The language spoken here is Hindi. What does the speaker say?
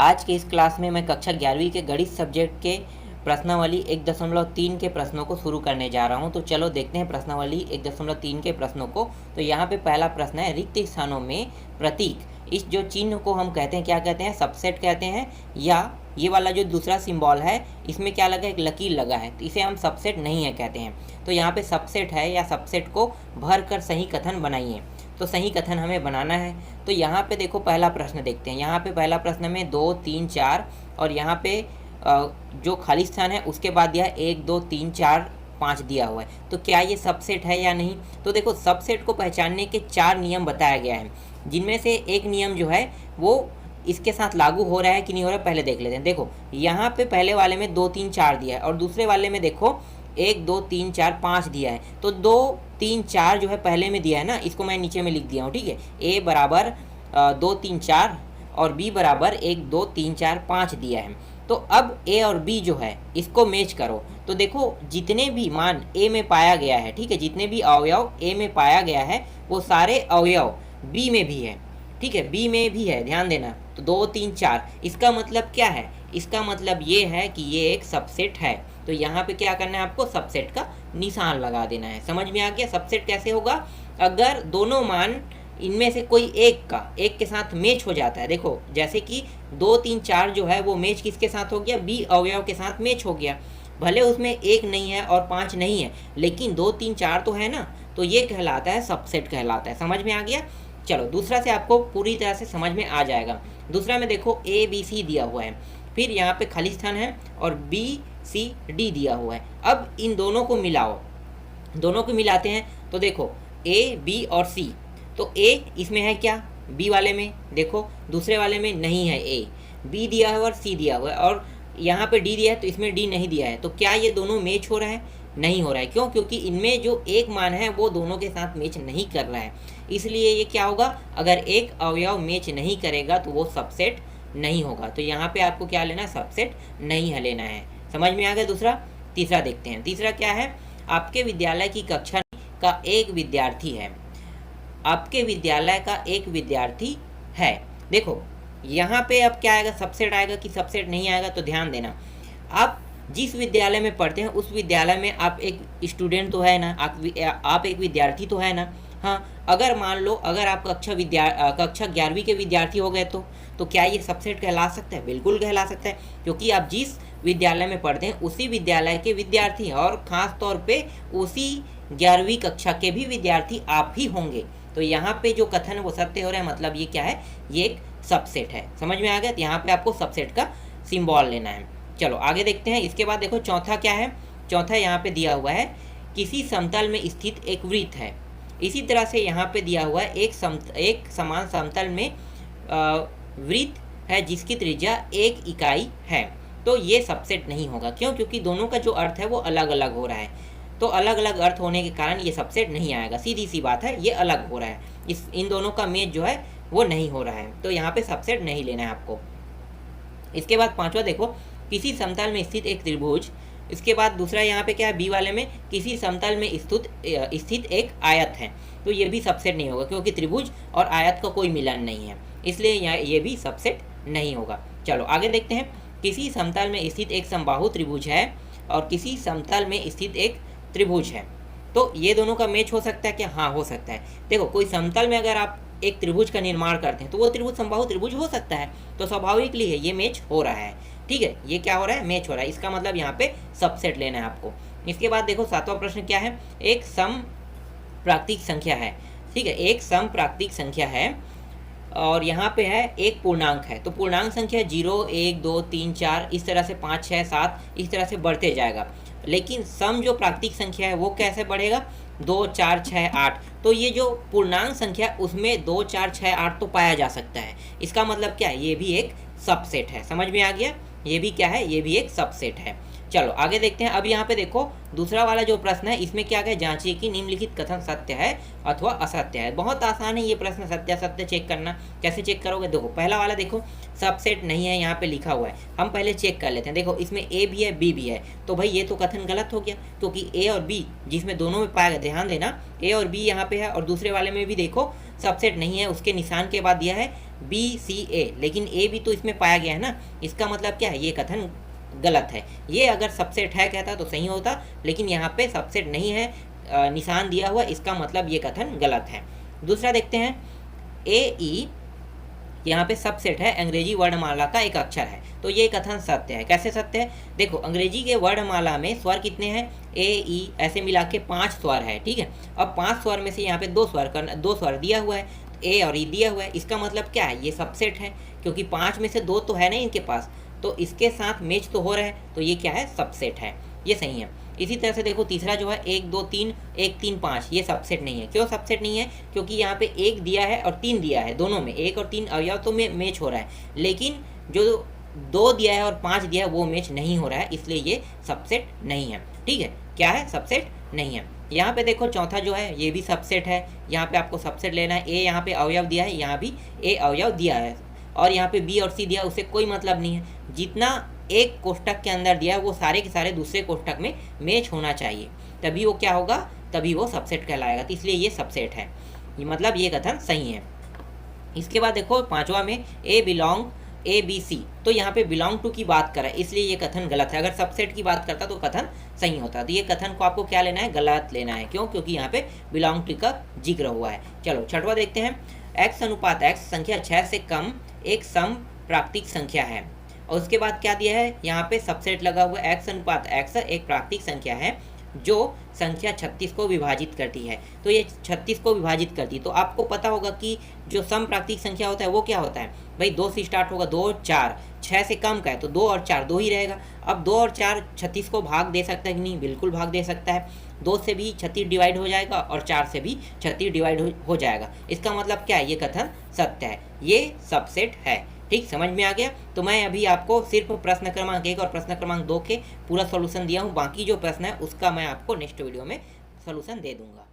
आज के इस क्लास में मैं कक्षा 11वीं के गणित सब्जेक्ट के प्रश्नावली 1.3 के प्रश्नों को शुरू करने जा रहा हूं। तो चलो देखते हैं प्रश्नावली 1.3 के प्रश्नों को। तो यहाँ पे पहला प्रश्न है, रिक्त स्थानों में प्रतीक, इस जो चिन्ह को हम कहते हैं क्या कहते हैं, सबसेट कहते हैं, या ये वाला जो दूसरा सिंबल है इसमें क्या लगा, एक लकीर लगा है, तो इसे हम सबसेट नहीं है कहते हैं। तो यहाँ पे सबसेट है या सबसेट को भर कर सही कथन बनाइए। तो सही कथन हमें बनाना है। तो यहाँ पे देखो पहला प्रश्न देखते हैं। यहाँ पे पहला प्रश्न में 2 3 4 और यहाँ पे जो खाली स्थान है उसके बाद दिया 1 2 3 4 5 दिया हुआ है। तो क्या ये सबसेट है या नहीं? तो देखो सबसेट को पहचानने के 4 नियम बताया गया है, जिनमें से एक नियम जो है वो इसके साथ लागू हो रहा है कि नहीं हो रहा है पहले देख लेते हैं। देखो यहाँ पे पहले वाले में 2 3 4 दिया है और दूसरे वाले में देखो 1 2 3 4 5 दिया है। तो 2 3 4 जो है पहले में दिया है ना, इसको मैं नीचे में लिख दिया हूँ, ठीक है। ए बराबर 2 3 4 और बी बराबर 1 2 3 4 5 दिया है। तो अब ए और बी जो है इसको मैच करो। तो देखो जितने भी मान ए में पाया गया है, ठीक है, जितने भी अवयव ए में पाया गया है वो सारे अवयव बी में भी है, ठीक है, बी में भी है, ध्यान देना। तो 2 3 4 इसका मतलब क्या है? इसका मतलब ये है कि ये एक सबसेट है। तो यहाँ पे क्या करना है आपको, सबसेट का निशान लगा देना है। समझ में आ गया? सबसेट कैसे होगा? अगर दोनों मान इनमें से कोई एक के साथ मैच हो जाता है। देखो जैसे कि 2 3 4 जो है वो मैच किसके साथ हो गया, बी अवयव के साथ मैच हो गया। भले उसमें 1 नहीं है और 5 नहीं है, लेकिन 2 3 4 तो है ना, तो ये कहलाता है सबसेट कहलाता है। समझ में आ गया? चलो दूसरा से आपको पूरी तरह से समझ में आ जाएगा। दूसरा में देखो ए बी सी दिया हुआ है, फिर यहाँ पे खाली स्थान है और बी सी डी दिया हुआ है। अब इन दोनों को मिलाओ, दोनों को मिलाते हैं तो देखो ए बी और सी। तो ए इसमें है क्या, बी वाले में, देखो दूसरे वाले में नहीं है ए, बी दिया है और सी दिया हुआ है, और यहाँ पे डी दिया है तो इसमें डी नहीं दिया है। तो क्या ये दोनों मैच हो रहा है? नहीं हो रहा है। क्यों? क्योंकि इनमें जो एक मान है वो दोनों के साथ मैच नहीं कर रहा है। इसलिए ये क्या होगा, अगर एक अवयव मैच नहीं करेगा तो वो सबसेट नहीं होगा। तो यहाँ पे आपको क्या लेना है, सबसेट नहीं है लेना है। समझ में आ गया? दूसरा। तीसरा देखते हैं। तीसरा क्या है, आपके विद्यालय की कक्षा का एक विद्यार्थी है, आपके विद्यालय का एक विद्यार्थी है। देखो यहाँ पे अब क्या आएगा, सबसेट आएगा कि सबसेट नहीं आएगा? तो ध्यान देना, आप जिस विद्यालय में पढ़ते हैं उस विद्यालय में आप एक स्टूडेंट तो है ना, आप एक विद्यार्थी तो है ना। हाँ, अगर मान लो अगर आप कक्षा 11वीं के विद्यार्थी हो गए तो क्या ये सबसेट कहला सकता है? बिल्कुल कहला सकता है, क्योंकि आप जिस विद्यालय में पढ़ते हैं उसी विद्यालय के विद्यार्थी हैं, और ख़ास तौर पे उसी 11वीं कक्षा के भी विद्यार्थी आप ही होंगे। तो यहाँ पे जो कथन वो सत्य हो रहा है, मतलब ये क्या है, ये एक सबसेट है। समझ में आ गया? तो यहाँ पे आपको सबसेट का सिंबल लेना है। चलो आगे देखते हैं। इसके बाद देखो चौथा क्या है, चौथा यहाँ पे दिया हुआ है, किसी समतल में स्थित एक वृत्त है। इसी तरह से यहाँ पे दिया हुआ है एक समान समतल में वृत्त है जिसकी त्रिज्या 1 इकाई है। तो ये सबसेट नहीं होगा। क्यों? क्योंकि दोनों का जो अर्थ है वो अलग अलग हो रहा है। तो अलग अलग अर्थ होने के कारण ये सबसेट नहीं आएगा। सीधी सी बात है, ये अलग हो रहा है, इन दोनों का मैच जो है वो नहीं हो रहा है। तो यहाँ पे सबसेट नहीं लेना है आपको। इसके बाद पांचवा देखो, किसी समतल में स्थित एक त्रिभुज। इसके बाद दूसरा यहाँ पे क्या है, बी वाले में किसी समतल में स्थित एक आयत है। तो ये भी सबसेट नहीं होगा, क्योंकि त्रिभुज और आयत का कोई मिलन नहीं है, इसलिए यहाँ ये भी सबसेट नहीं होगा। चलो आगे देखते हैं। किसी समतल में स्थित एक समबाहु त्रिभुज है और किसी समतल में स्थित एक त्रिभुज है। तो ये दोनों का मैच हो सकता है क्या? हाँ, हो सकता है। देखो कोई समतल में अगर आप एक त्रिभुज का निर्माण करते हैं तो वो त्रिभुज समबाहु त्रिभुज हो सकता है। तो स्वाभाविकली है ये मैच हो रहा है, ठीक है, ये क्या हो रहा है, मैच हो रहा है। इसका मतलब यहाँ पे सबसेट लेना है आपको। इसके बाद देखो सातवां प्रश्न क्या है, एक सम प्राकृतिक संख्या है, ठीक है, एक सम प्राकृतिक संख्या है और यहाँ पे है एक पूर्णांक है। तो पूर्णांक संख्या 0 1 2 3 4 इस तरह से 5 6 7 इस तरह से बढ़ते जाएगा। लेकिन सम जो प्राकृतिक संख्या है वो कैसे बढ़ेगा, 2 4 6 8। तो ये जो पूर्णांक संख्या उसमें 2 4 6 8 तो पाया जा सकता है। इसका मतलब क्या है, ये भी एक सबसेट है। समझ में आ गया? ये भी क्या है, ये भी एक सबसेट है। चलो आगे देखते हैं। अब यहाँ पे देखो दूसरा वाला जो प्रश्न है, इसमें क्या है, जांचिए कि निम्नलिखित कथन सत्य है अथवा असत्य है। बहुत आसान है ये प्रश्न सत्यासत्य चेक करना। कैसे चेक करोगे, देखो पहला वाला देखो सबसेट नहीं है, यहाँ पे लिखा हुआ है, हम पहले चेक कर लेते हैं। देखो इसमें ए भी है बी भी है, तो भाई ये तो कथन गलत हो गया, क्योंकि ए और बी जिसमें दोनों में पाया गया, ध्यान देना ए और बी यहाँ पे है, और दूसरे वाले में भी देखो सबसेट नहीं है, उसके निशान के बाद दिया है BCA, लेकिन ए भी तो इसमें पाया गया है ना, इसका मतलब क्या है, ये कथन गलत है। ये अगर सबसेट है कहता तो सही होता, लेकिन यहाँ पे सबसेट नहीं है, निशान दिया हुआ, इसका मतलब ये कथन गलत है। दूसरा देखते हैं, AE यहाँ पे सबसेट है, अंग्रेजी वर्णमाला का एक अक्षर है, तो ये कथन सत्य है। कैसे सत्य है, देखो अंग्रेजी के वर्णमाला में स्वर कितने हैं, AE ऐसे मिला के 5 स्वर है, ठीक है। अब 5 स्वर में से यहाँ पे 2 स्वर दिया हुआ है, ए और ई दिया हुआ है, इसका मतलब क्या है, ये सबसेट है, क्योंकि 5 में से 2 तो है नहीं इनके पास, तो इसके साथ मैच तो हो रहा है, तो ये क्या है, सबसेट है, ये सही है। इसी तरह से देखो तीसरा जो है 1 2 3 1 3 5, ये सबसेट नहीं है। क्यों सबसेट नहीं है, क्योंकि यहाँ पे 1 दिया है और 3 दिया है, दोनों में 1 और 3 अवयव तो मैच हो रहा है, लेकिन जो 2 दिया है और 5 दिया है वो मैच नहीं हो रहा है, इसलिए ये सबसेट नहीं है। ठीक है, क्या है, सबसेट नहीं है। यहाँ पे देखो चौथा जो है ये भी सबसेट है, यहाँ पे आपको सबसेट लेना है। ए यहाँ पे अवयव दिया है, यहाँ भी ए अवयव दिया है, और यहाँ पे बी और सी दिया है, उससे कोई मतलब नहीं है। जितना एक कोष्टक के अंदर दिया है वो सारे के सारे दूसरे कोष्टक में मैच होना चाहिए, तभी वो क्या होगा, तभी वो सबसेट कहलाएगा, तो इसलिए ये सबसेट है, ये मतलब ये कथन सही है। इसके बाद देखो पांचवा में ए बिलोंग ABC, तो यहाँ पे बिलोंग टू की बात कर रहा है, इसलिए ये कथन गलत है। अगर सबसेट की बात करता तो कथन सही होता, तो ये कथन को आपको क्या लेना है, गलत लेना है। क्यों, क्योंकि यहाँ पे बिलोंग टू का जिक्र हुआ है। चलो छठवा देखते हैं, x अनुपात x संख्या 6 से कम एक सम प्राकृतिक संख्या है, और उसके बाद क्या दिया है, यहाँ पे सबसेट लगा हुआ है, x अनुपात x एक प्राकृतिक संख्या है जो संख्या 36 को विभाजित करती है, तो ये 36 को विभाजित करती है। तो आपको पता होगा कि जो सम प्राकृतिक संख्या होता है वो क्या होता है भाई, 2 से स्टार्ट होगा, 2 और 4, 6 से कम का है तो 2 और 4 2 ही रहेगा। अब 2 और 4 36 को भाग दे सकता है कि नहीं, बिल्कुल भाग दे सकता है। 2 से भी 36 डिवाइड हो जाएगा और 4 से भी 36 डिवाइड हो जाएगा, इसका मतलब क्या है, ये कथन सत्य है, ये सबसेट है। ठीक, समझ में आ गया। तो मैं अभी आपको सिर्फ प्रश्न क्रमांक 1 और प्रश्न क्रमांक 2 के पूरा सॉल्यूशन दिया हूँ, बाकी जो प्रश्न है उसका मैं आपको नेक्स्ट वीडियो में सॉल्यूशन दे दूंगा।